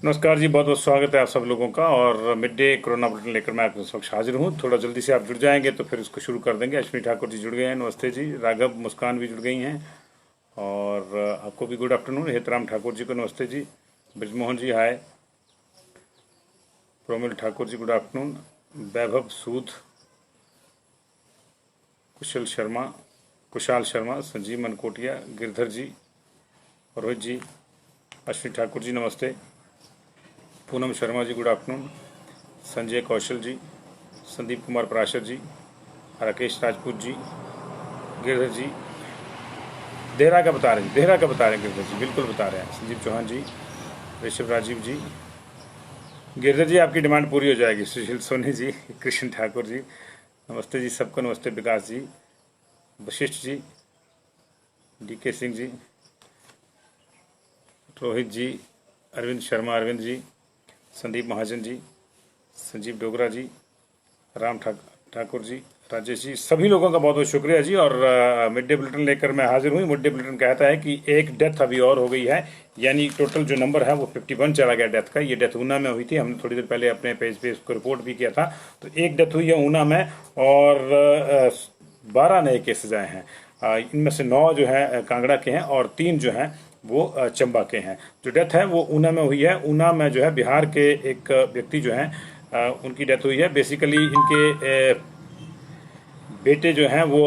नमस्कार जी, बहुत बहुत स्वागत है आप सब लोगों का। और मिड डे कोरोना बुलेटिन लेकर मैं आपके समक्ष हाजिर हूँ। थोड़ा जल्दी से आप जुड़ जाएंगे तो फिर उसको शुरू कर देंगे। अश्विनी ठाकुर जी जुड़ गए हैं, नमस्ते जी। राघव मुस्कान भी जुड़ गई हैं और आपको भी गुड आफ्टरनून। हेतराम ठाकुर जी को नमस्ते जी। ब्रिजमोहन जी हाय। प्रोमिल ठाकुर जी गुड आफ्टरनून। वैभव सूद, कुशाल शर्मा, संजीव मनकोटिया, गिरधर जी, रोहित जी, अश्विनी ठाकुर जी नमस्ते। Poonam Sharma ji good afternoon. संजय कौशल जी, संदीप कुमार पराशर जी, राकेश राजपूत जी, गिरधर जी। देहरा का बता रहे हैं, देहरा का बता रहे हैं गिरधर जी, बिल्कुल बता रहे हैं। संदीप चौहान जी, ऋषभ राजीव जी। गिरधर जी आपकी डिमांड पूरी हो जाएगी। सुशील सोनी जी, कृष्ण ठाकुर जी नमस्ते जी सबको नमस्ते। विकास जी, वशिष्ठ जी, डीके सिंह जी, रोहित जी, अरविंद शर्मा अरविंद जी, संदीप महाजन जी, संजीव डोगरा जी, राम ठाकुर जी, राजेश जी, सभी लोगों का बहुत बहुत शुक्रिया जी। और मिड डे बुलेटिन लेकर मैं हाजिर हुई। मिड डे बुलेटिन कहता है कि एक डेथ अभी और हो गई है, यानी टोटल जो नंबर है वो 51 चला गया डेथ का। ये डेथ ऊना में हुई थी, हमने थोड़ी देर पहले अपने पेज पे इसको रिपोर्ट भी किया था। तो एक डेथ हुई है ऊना में और 12 नए केसेज आए हैं। इनमें से 9 जो है कांगड़ा के हैं और 3 जो हैं वो चंबा के हैं। जो डेथ है वो ऊना में हुई है। ऊना में जो है बिहार के एक व्यक्ति जो हैं उनकी डेथ हुई है। बेसिकली इनके बेटे जो हैं वो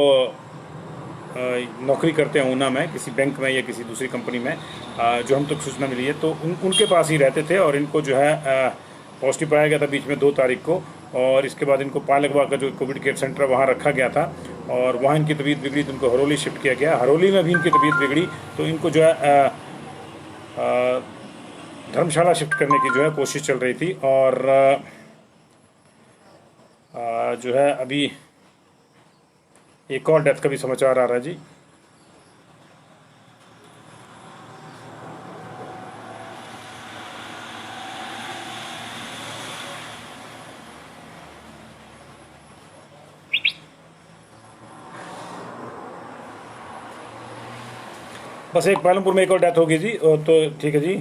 नौकरी करते हैं ऊना में किसी बैंक में या किसी दूसरी कंपनी में। जो हम तक सूचना मिली है तो उनके पास ही रहते थे और इनको जो है पॉजिटिव पाया गया था बीच में 2 तारीख को। और इसके बाद इनको पालकवा का जो कोविड केयर सेंटर वहाँ रखा गया था और वहाँ इनकी तबीयत बिगड़ी तो इनको हरोली शिफ्ट किया गया। हरोली में भी इनकी तबीयत बिगड़ी तो इनको जो है धर्मशाला शिफ्ट करने की जो है कोशिश चल रही थी। और जो है अभी एक और डेथ का भी समाचार आ रहा है जी। बस एक पालमपुर में एक और डेथ होगी जी। तो ठीक है जी।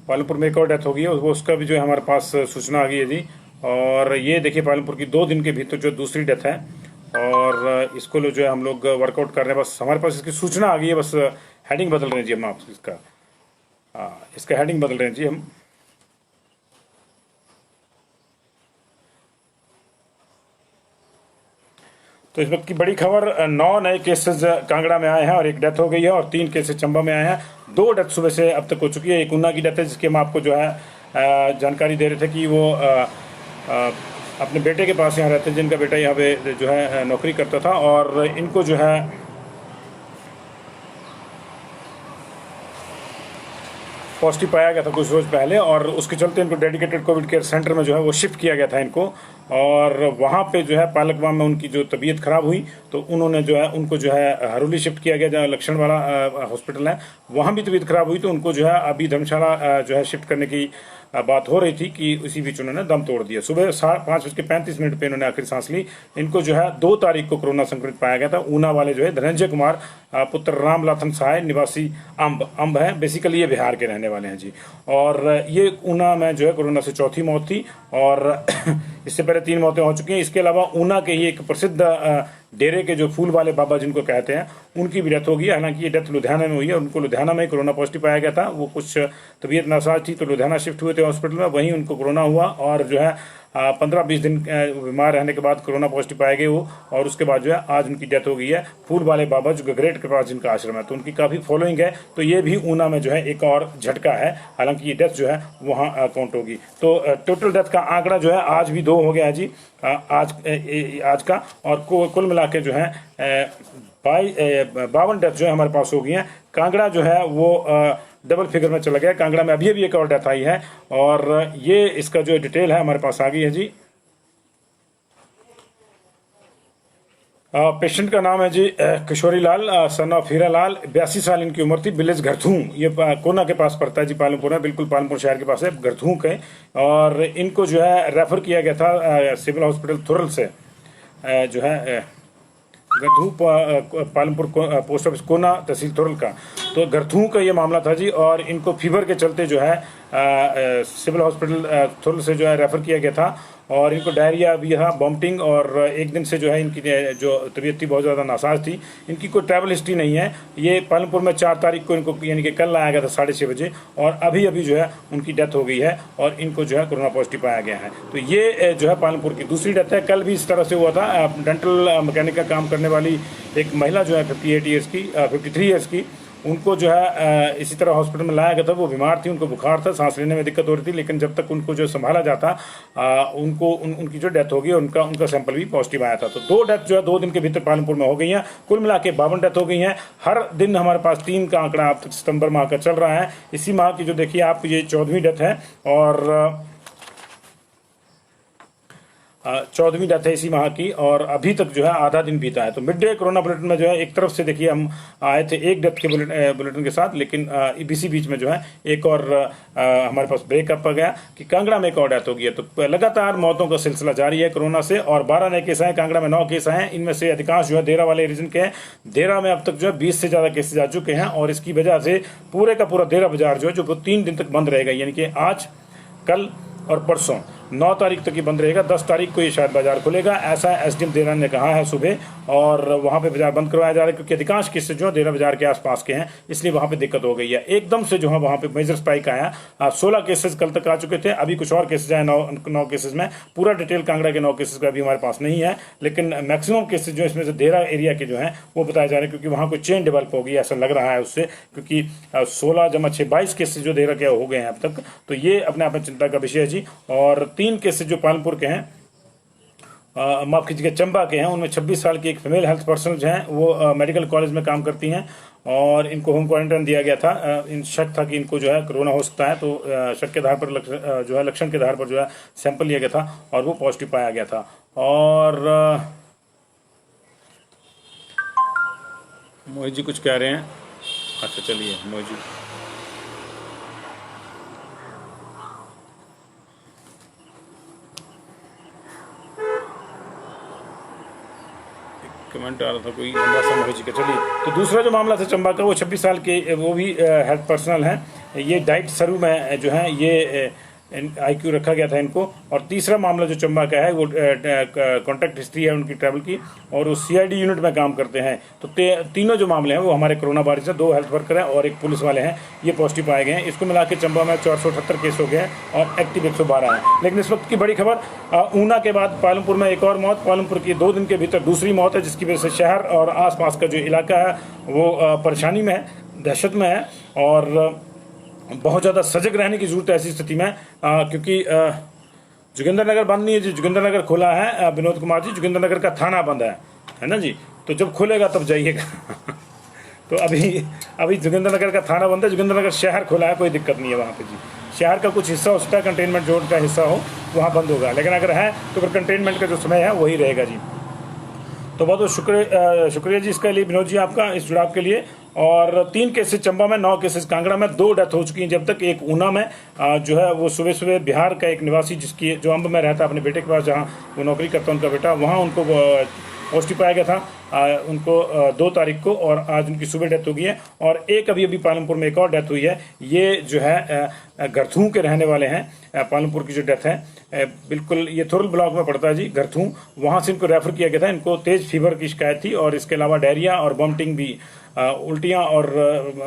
पालमपुर में एक और डेथ हो गई है, वो उसका भी जो है हमारे पास सूचना आ गई है जी। और ये देखिए पालमपुर की 2 दिन के भीतर जो दूसरी डेथ है और इसको जो है हम लोग वर्कआउट कर रहे हैं। बस हमारे पास इसकी सूचना आ गई है, बस हेडिंग बदल रहे हैं जी हम। आप इसका हेडिंग बदल रहे हैं जी हम। तो इस वक्त की बड़ी खबर, 9 नए केसेस कांगड़ा में आए हैं और एक डेथ हो गई है और 3 केसेस चंबा में आए हैं। 2 डेथ सुबह से अब तक हो चुकी है। एक ऊना की डेथ है जिसकी हम आपको जो है जानकारी दे रहे थे कि वो अपने बेटे के पास यहाँ रहते हैं, जिनका बेटा यहाँ पे जो है नौकरी करता था और इनको जो है पॉजिटिव पाया गया था कुछ रोज पहले और उसके चलते इनको डेडिकेटेड कोविड केयर सेंटर में जो है वो शिफ्ट किया गया था इनको। और वहाँ पे जो है पालकवा में उनकी जो तबीयत खराब हुई तो उन्होंने जो है उनको जो है हरोली शिफ्ट किया गया, जहाँ लक्षण वाला हॉस्पिटल है। वहाँ भी तबीयत खराब हुई तो उनको जो है अभी धर्मशाला जो है शिफ्ट करने की बात हो रही थी कि उसी बीच उन्होंने दम तोड़ दिया। सुबह 5:35 पे इन्होंने आखिर सांस ली। इनको जो है 2 तारीख को कोरोना संक्रमित पाया गया था। ऊना वाले जो है धनंजय कुमार पुत्र राम लाथन सहाय निवासी अंब है। बेसिकली ये बिहार के रहने वाले हैं जी। और ये ऊना में जो है कोरोना से चौथी मौत थी और इससे पहले 3 मौतें हो चुकी हैं। इसके अलावा ऊना के ही एक प्रसिद्ध डेरे के जो फूल वाले बाबा जिनको कहते हैं उनकी भी डेथ हो गई। हालांकि ये डेथ लुधियाना में हुई है। उनको लुधियाना में कोरोना पॉजिटिव पाया गया था। वो कुछ तबीयत नासाज थी तो लुधियाना शिफ्ट हुए थे हॉस्पिटल में, वहीं उनको कोरोना हुआ और जो है 15-20 दिन बीमार रहने के बाद कोरोना पॉजिटिव पाए गए वो। और उसके बाद जो है आज उनकी डेथ हो गई है। फूल वाले बाबा जो गगरेट के पास जिनका आश्रम है तो उनकी काफ़ी फॉलोइंग है। तो ये भी ऊना में जो है एक और झटका है। हालांकि ये डेथ जो है वहाँ काउंट होगी। तो टोटल डेथ का आंकड़ा जो है आज भी 2 हो गया है जी। आज का और कुल मिला के जो है 52 डेथ जो है हमारे पास हो गई हैं। कांगड़ा जो है वो डबल फिगर में चला गया। कांगड़ा में अभी एक और डेथ आई है और ये इसका जो डिटेल है हमारे पास आ गई है जी। पेशेंट का नाम है जी किशोरी लाल, सन ऑफ हीरा लाल। 82 साल इनकी उम्र थी। विलेज गरथू, ये कोना के पास पड़ता है जी, पालमपुर में, बिल्कुल पालमपुर शहर के पास है, गरथू के। और इनको जो है रेफर किया गया था सिविल हॉस्पिटल थुरल से, जो है गरथू पालमपुर पोस्ट ऑफिस कोना, तहसील थुरल का। तो गरथू का ये मामला था जी। और इनको फीवर के चलते जो है सिविल हॉस्पिटल थुरल से जो है रेफर किया गया था। और इनको डायरिया भी था, वॉमिटिंग, और एक दिन से जो है इनकी जो तबीयत थी बहुत ज़्यादा नासाज थी। इनकी कोई ट्रैवल हिस्ट्री नहीं है। ये पालमपुर में 4 तारीख को इनको यानी कि कल लाया गया था 6:30 बजे, और अभी अभी जो है उनकी डेथ हो गई है और इनको जो है कोरोना पॉजिटिव पाया गया है। तो ये जो है पालमपुर की दूसरी डेथ है। कल भी इस तरह से हुआ था। डेंटल मैकेनिक का काम करने वाली एक महिला जो है 58 ईयर्स की, 53 ईयर्स की, उनको जो है इसी तरह हॉस्पिटल में लाया गया था। वो बीमार थी, उनको बुखार था, सांस लेने में दिक्कत हो रही थी, लेकिन जब तक उनको जो संभाला जाता उनकी जो डेथ हो गई, उनका सैंपल भी पॉजिटिव आया था। तो 2 डेथ जो है 2 दिन के भीतर पालमपुर में हो गई हैं। कुल मिला के 52 डेथ हो गई हैं। हर दिन हमारे पास 3 का आंकड़ा अब तक सितंबर माह का चल रहा है। इसी माह की जो देखिए आप, ये 14वीं डेथ है, और 14वीं डेथ है इसी माह की, और अभी तक जो है आधा दिन बीता है। तो मिड डे कोरोना बुलेटिन में जो है एक तरफ से देखिए हम आए थे एक डेथ के बुलेटिन के साथ, लेकिन इसी बीच में जो है एक और हमारे पास ब्रेकअप आ गया कि कांगड़ा में एक और डेथ हो गई है। तो लगातार मौतों का सिलसिला जारी है कोरोना से, और 12 नए केस हैं। कांगड़ा में 9 केस हैं। इनमें से अधिकांश जो है देरा वाले रीजन के हैं। देरा में अब तक जो है 20 से ज़्यादा केसेज आ चुके हैं, और इसकी वजह से पूरे का पूरा देरा बाजार जो है जो 3 दिन तक बंद रहेगा, यानी कि आज, कल और परसों 9 तारीख तक ही बंद रहेगा। 10 तारीख को ये शायद बाजार खुलेगा, ऐसा एसडीएम देरा ने कहा है सुबह। और वहाँ पे बाजार बंद करवाया जा रहा है क्योंकि अधिकांश केसेज जो है देरा बाजार के आसपास के हैं, इसलिए वहाँ पे दिक्कत हो गई है। एकदम से जो है वहाँ पे मेजर स्पाइक आया। 16 केसेज कल तक आ चुके थे, अभी कुछ और केसेज आए 9 केसेज में। पूरा डिटेल कांगड़ा के 9 केसेज का अभी हमारे पास नहीं है, लेकिन मैक्सिमम केसेज जो इसमें से देरा एरिया के जो है वो बताए जा रहे हैं, क्योंकि वहाँ कोई चेन डेवलप होगी ऐसा लग रहा है उससे, क्योंकि 16 जमा 6 22 केसेज जो देरा के हो गए हैं अब तक। तो ये अपने आप में चिंता का विषय है जी। और 3 केसेज जो पालमपुर के हैं, माफ कीजिएगा चंबा के हैं, उनमें 26 साल की एक फीमेल हेल्थ पर्सनल जो हैं वो मेडिकल कॉलेज में काम करती हैं, और इनको होम क्वारंटाइन दिया गया था। इन शक था कि इनको जो है कोरोना हो सकता है, तो शक के आधार पर जो है लक्षण के आधार पर जो है सैंपल लिया गया था और वो पॉजिटिव पाया गया था। और मोहित जी कुछ कह रहे हैं। अच्छा चलिए मोहित जी, कमेंट आ रहा था कोई लंबा सा मोहित जी का। चलिए, तो दूसरा जो मामला था चंबा का, वो 26 साल के, वो भी हेल्थ पर्सनल हैं। ये डाइट सर्व में जो है ये IQ रखा गया था इनको। और तीसरा मामला जो चंबा का है वो कॉन्टैक्ट हिस्ट्री है उनकी ट्रैवल की, और वो CID यूनिट में काम करते हैं। तो तीनों जो मामले हैं वो हमारे कोरोना वायरस से, 2 हेल्थ वर्कर हैं और एक पुलिस वाले हैं, ये पॉजिटिव पाए गए हैं। इसको मिला के चंबा में 478 केस हो गए हैं और एक्टिव 112 है। लेकिन इस वक्त की बड़ी खबर, ऊना के बाद पालमपुर में एक और मौत। पालमपुर की 2 दिन के भीतर दूसरी मौत है, जिसकी वजह से शहर और आसपास का जो इलाका है वो परेशानी में है, दहशत में है, और बहुत ज़्यादा सजग रहने की जरूरत है ऐसी स्थिति में, क्योंकि जोगिंद्रनगर बंद नहीं है जी, जोगिंद्रनगर खुला है। विनोद कुमार जी, जोगिंद्रनगर का थाना बंद है ना जी, तो जब खुलेगा तब जाइएगा। तो अभी जोगिंद्रनगर का थाना बंद है, जोगिंद्रनगर शहर खुला है, कोई दिक्कत नहीं है वहाँ पे जी। शहर का कुछ हिस्सा हो सकता है कंटेनमेंट जोन का हिस्सा हो, वहाँ बंद होगा, लेकिन अगर है तो फिर कंटेनमेंट का जो समय है वही रहेगा जी। तो बहुत बहुत शुक्रिया जी इसके लिए, विनोद जी आपका, इस जुड़ाव के लिए। और 3 केसेज चंबा में, 9 केसेज कांगड़ा में, 2 डेथ हो चुकी हैं जब तक। एक ऊना में जो है वो सुबह सुबह बिहार का एक निवासी, जिसकी जो अम्ब में रहता है अपने बेटे के पास, जहाँ वो नौकरी करता है उनका बेटा, वहाँ उनको पॉजिटिव पाया गया था उनको 2 तारीख को, और आज उनकी सुबह डेथ हो गई है। और एक अभी पालमपुर में एक और डेथ हुई है। ये जो है गरथू के रहने वाले हैं। पालमपुर की जो डेथ है बिल्कुल, ये थुरल ब्लॉक में पड़ता है जी गरथू, वहाँ से इनको रेफर किया गया था। इनको तेज फीवर की शिकायत थी, और इसके अलावा डायरिया और वॉमिटिंग भी, उल्टियाँ और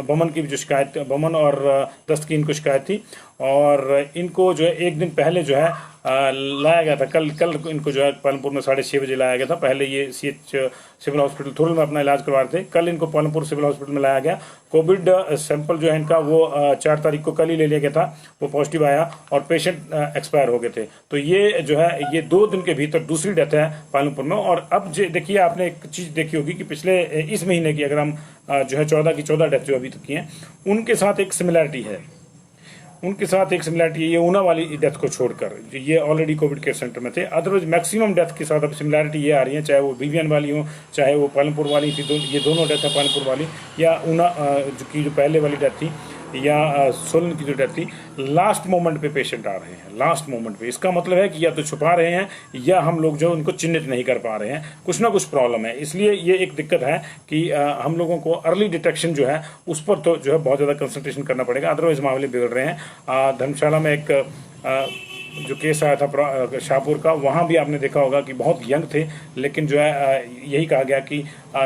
बमन की जो शिकायत, बमन और दस्त की इनको शिकायत थी। और इनको जो है एक दिन पहले जो है लाया गया था, कल इनको जो है पालमपुर में 6:30 बजे लाया गया था। पहले ये CH सिविल हॉस्पिटल थुरल में अपना इलाज करवा रहे थे, कल इनको पालमपुर सिविल हॉस्पिटल में लाया गया। कोविड सैंपल जो है इनका वो 4 तारीख को कल ही ले लिया गया था, वो पॉजिटिव आया और पेशेंट एक्सपायर हो गए थे। तो ये जो है ये 2 दिन के भीतर दूसरी डेथ है पालमपुर में। और अब देखिए, आपने एक चीज़ देखी होगी कि पिछले इस महीने की अगर हम जो है 14 की 14 डेथ जो अभी तक की हैं, उनके साथ एक सिमिलैरिटी है। उनके साथ एक सिमिलैरिटी ये ऊना वाली डेथ को छोड़कर, ये ऑलरेडी कोविड केयर सेंटर में थे। अदरवाइज मैक्सिमम डेथ के साथ अब सिमिलैरिटी ये आ रही है, चाहे वो बीबीएन वाली हो, चाहे वो पालमपुर वाली थी, ये दोनों डेथ है पालमपुर वाली, या ऊना की जो पहले वाली डेथ थी, या सोलन की जो डेथ थी। लास्ट मोमेंट पे पेशेंट आ रहे हैं, लास्ट मोमेंट पे। इसका मतलब है कि या तो छुपा रहे हैं या हम लोग जो उनको चिन्हित नहीं कर पा रहे हैं, कुछ ना कुछ प्रॉब्लम है। इसलिए ये एक दिक्कत है कि हम लोगों को अर्ली डिटेक्शन जो है उस पर तो जो है बहुत ज़्यादा कंसंट्रेशन करना पड़ेगा, अदरवाइज मामले बिगड़ रहे हैं। धर्मशाला में एक जो केस आया था शाहपुर का, वहाँ भी आपने देखा होगा कि बहुत यंग थे, लेकिन जो है यही कहा गया कि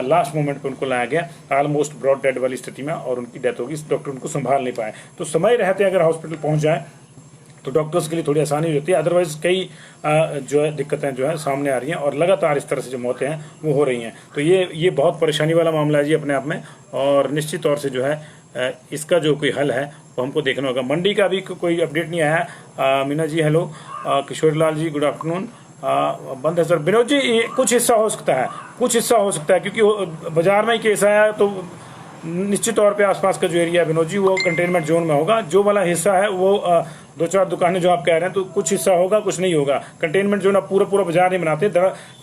लास्ट मोमेंट पे उनको लाया गया ऑलमोस्ट ब्रॉड डेड वाली स्थिति में, और उनकी डेथ होगी। डॉक्टर उनको संभाल नहीं पाए। तो समय रहते अगर हॉस्पिटल पहुंच जाए तो डॉक्टर्स के लिए थोड़ी आसानी होती है, अदरवाइज कई जो है दिक्कतें जो है सामने आ रही हैं, और लगातार इस तरह से जो मौतें हैं वो हो रही हैं। तो ये बहुत परेशानी वाला मामला है जी अपने आप में, और निश्चित तौर से जो है इसका जो कोई हल है वो हमको देखना होगा। मंडी का भी कोई अपडेट नहीं आया। Meena ji hello, Kishore Lal ji good afternoon. बंद है सर। विनोद जी कुछ हिस्सा हो सकता है, कुछ हिस्सा हो सकता है, क्योंकि बाजार में ही केस आया, तो निश्चित तौर पे आसपास का जो एरिया है विनोद जी वो कंटेनमेंट जोन में होगा। जो वाला हिस्सा है वो 2-4 दुकानें जो आप कह रहे हैं, तो कुछ हिस्सा होगा, कुछ नहीं होगा। कंटेनमेंट जोन आप पूरा बाजार नहीं बनाते।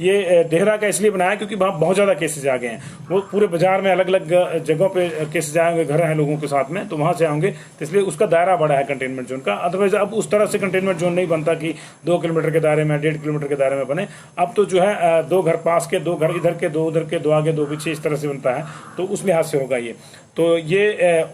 ये देहरा का इसलिए बनाया क्योंकि वहाँ बहुत ज़्यादा केसेज आ गए हैं। वो पूरे बाजार में अलग अलग जगहों पे केसेज आएंगे, घर हैं लोगों के साथ में, तो वहाँ से आएंगे, तो इसलिए उसका दायरा बड़ा है कंटेनमेंट जोन का। अदरवाइज अब उस तरह से कंटेनमेंट जोन नहीं बनता कि 2 किलोमीटर के दायरे में, 1.5 किलोमीटर के दायरे में बने। अब तो जो है 2 घर पास के, 2 घर इधर के, 2 उधर के, 2 आगे 2 पीछे, इस तरह से बनता है, तो उस लिहाज से होगा ये। तो ये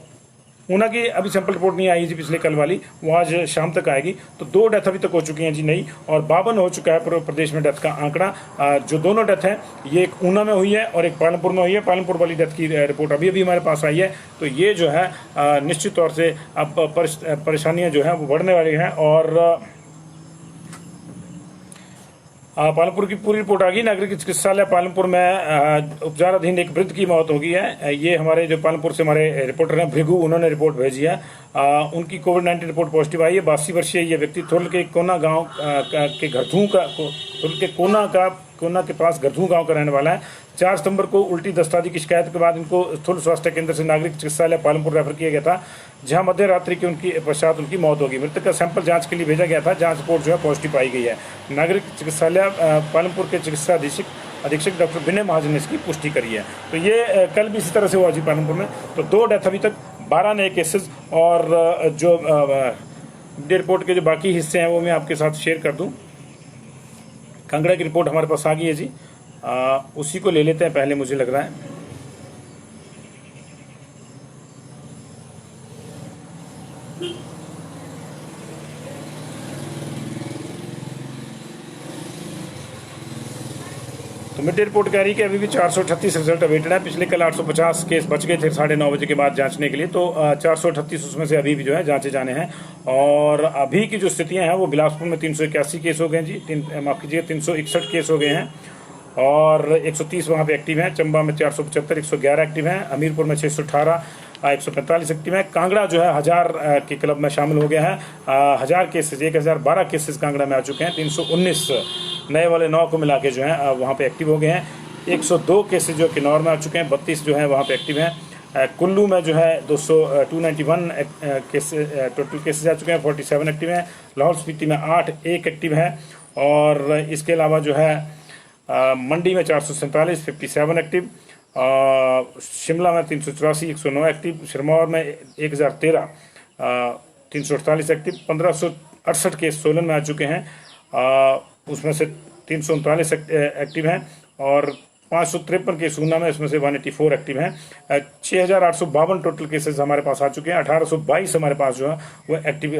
ऊना की अभी सैंपल रिपोर्ट नहीं आई जी पिछले कल वाली, वो आज शाम तक आएगी। तो 2 डेथ अभी तक हो चुकी हैं जी नई, और 52 हो चुका है पूरे प्रदेश में डेथ का आंकड़ा। जो दोनों डेथ हैं ये एक ऊना में हुई है और एक पालमपुर में हुई है। पालमपुर वाली डेथ की रिपोर्ट अभी हमारे पास आई है। तो ये जो है निश्चित तौर से अब परेशानियां जो है वो बढ़ने वाली हैं। और पालमपुर की पूरी रिपोर्ट आ गई। नागरिक चिकित्सालय पालमपुर में उपचाराधीन एक वृद्ध की मौत हो गई है। ये हमारे जो पालमपुर से हमारे रिपोर्टर हैं भृगु, उन्होंने रिपोर्ट भेजी है। उनकी कोविड-19 रिपोर्ट पॉजिटिव आई है। 82 वर्षीय ये व्यक्ति थुल के कोना गांव के गरधू का, थुल के कोना के पास गरधू गांव का रहने वाला है। 4 सितंबर को उल्टी दस्त आदि की शिकायत के बाद इनको थुल स्वास्थ्य केंद्र से नागरिक चिकित्सालय पालमपुर रेफर किया गया था, जहां मध्य रात्रि की उनकी पश्चात उनकी मौत होगी। मृतक का सैंपल जांच के लिए भेजा गया था। जांच रिपोर्ट जो है पॉजिटिव पाई गई है। नागरिक चिकित्सालय पालमपुर के चिकित्सा अधीक्षक डॉक्टर विनय महाजन ने इसकी पुष्टि करी है। तो ये कल भी इसी तरह से हुआ जी पालमपुर में। तो 2 डेथ अभी तक, 12 नए केसेस, और जो रिपोर्ट के जो बाकी हिस्से हैं वो मैं आपके साथ शेयर कर दूं। कांगड़ा की रिपोर्ट हमारे पास आ गई है जी, उसी को ले लेते हैं पहले, मुझे लग रहा है। तो मिड डे रिपोर्ट कह रही है कि अभी भी 438 रिजल्ट अवेटेड है। पिछले कल 850 केस बच गए थे 9:30 बजे के बाद जांचने के लिए, तो 438 उसमें से अभी भी जो है जांचे जाने हैं। और अभी की जो स्थितियां हैं वो बिलासपुर में 381 केस हो गए जी, माफ कीजिए 361 केस हो गए हैं, और 130 वहाँ पे एक्टिव हैं। चंबा में 475, 111 एक्टिव हैं। हमीरपुर में 618, 145 एक्टिव है। कांगड़ा जो है 1000 के क्लब में शामिल हो गया है। 1000 केसेज, 1012 केसेज कांगड़ा में आ चुके हैं। 319 नए वाले 9 को मिला के जो है वहाँ पे एक्टिव हो गए हैं। 102 केसेज जो किन्नौर में आ चुके हैं। 32 जो है वहाँ पे एक्टिव हैं। कुल्लू में जो है 291 टोटल केसेज आ चुके हैं। 47 एक्टिव हैं। लाहौल स्पीति में 8 1 एक्टिव है। और इसके अलावा जो है मंडी में 447, 57 एक्टिव। शिमला में 384, 109 एक्टिव। सिरमौर में 1013, 348 एक्टिव। 1568 केस सोलन में आ चुके हैं, उसमें से 339 एक्टिव हैं। और 553 केस ऊना में, इसमें से 184 एक्टिव हैं। 6852 टोटल केसेस हमारे पास आ चुके हैं। 1822 हमारे पास जो है वो एक्टिव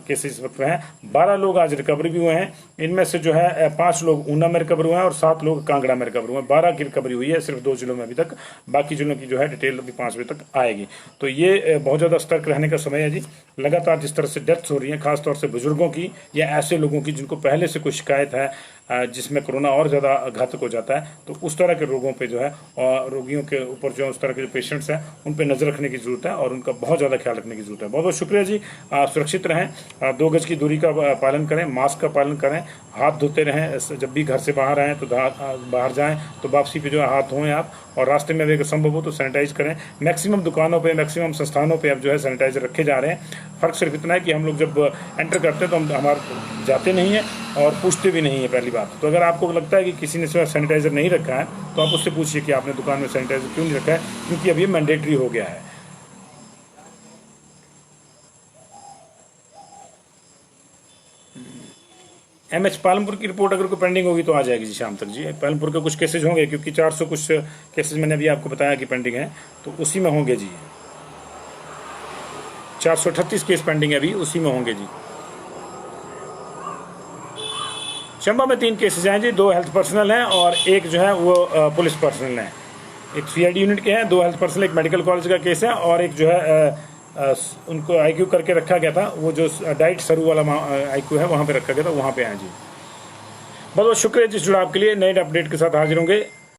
केसेस वक्त हैं। 12 लोग आज रिकवरी भी हुए हैं। इनमें से जो है 5 लोग ऊना में रिकवर हुए हैं और 7 लोग कांगड़ा में रिकवर हुए हैं। 12 की रिकवरी हुई है सिर्फ 2 जिलों में अभी तक। बाकी जिलों की जो है डिटेल अभी 5 बजे तक आएगी। तो ये बहुत ज़्यादा सतर्क रहने का समय है जी। लगातार जिस तरह से डेथ्स हो रही हैं, खासतौर से बुजुर्गों की या ऐसे लोगों की जिनको पहले से कोई शिकायत है, जिसमें कोरोना और ज़्यादा घातक हो जाता है। तो उस तरह के रोगों पे जो है और रोगियों के ऊपर जो उस तरह के जो पेशेंट्स हैं उन पे नज़र रखने की ज़रूरत है और उनका बहुत ज़्यादा ख्याल रखने की ज़रूरत है। बहुत बहुत शुक्रिया जी। सुरक्षित रहें, 2 गज की दूरी का पालन करें, मास्क का पालन करें, हाथ धोते रहें, जब भी घर से बाहर आएँ तो बाहर जाएँ तो वापसी पे जो है हाथ धोएं आप, और रास्ते में अगर संभव हो तो सैनिटाइज करें। मैक्सिमम दुकानों पे, मैक्सिमम संस्थानों पे अब जो है सैनिटाइजर रखे जा रहे हैं। फ़र्क सिर्फ इतना है कि हम लोग जब एंटर करते हैं तो हम हमारे जाते नहीं हैं और पूछते भी नहीं है, पहली बात। तो अगर आपको लगता है कि किसी ने सैनिटाइजर नहीं रखा है तो आप उससे पूछिए कि आपने दुकान में सैनिटाइजर क्यों नहीं रखा है, क्योंकि अब ये मैंडेटरी हो गया है। एमएच पालमपुर की रिपोर्ट अगर कोई पेंडिंग होगी तो आ जाएगी जी शाम तक जी। पालमपुर के कुछ केसेज होंगे, क्योंकि 400 कुछ केसेज मैंने अभी आपको बताया कि पेंडिंग है, तो उसी में होंगे जी। 438 केस पेंडिंग है अभी, उसी में होंगे जी। चंबा में 3 केसेज हैं जी, 2 हेल्थ पर्सनल हैं और एक जो है वो पुलिस पर्सनल हैं। एक सीआईडी यूनिट के हैं, 2 हेल्थ पर्सनल, एक मेडिकल कॉलेज का केस है और एक जो है उनको आईक्यू करके रखा गया था, वो जो डाइट सरू वाला आईक्यू है वहाँ पे रखा गया था, वहाँ पे हैं जी। बहुत बहुत शुक्रिया जिस जुड़ाव के लिए। नए अपडेट के साथ हाजिर होंगे।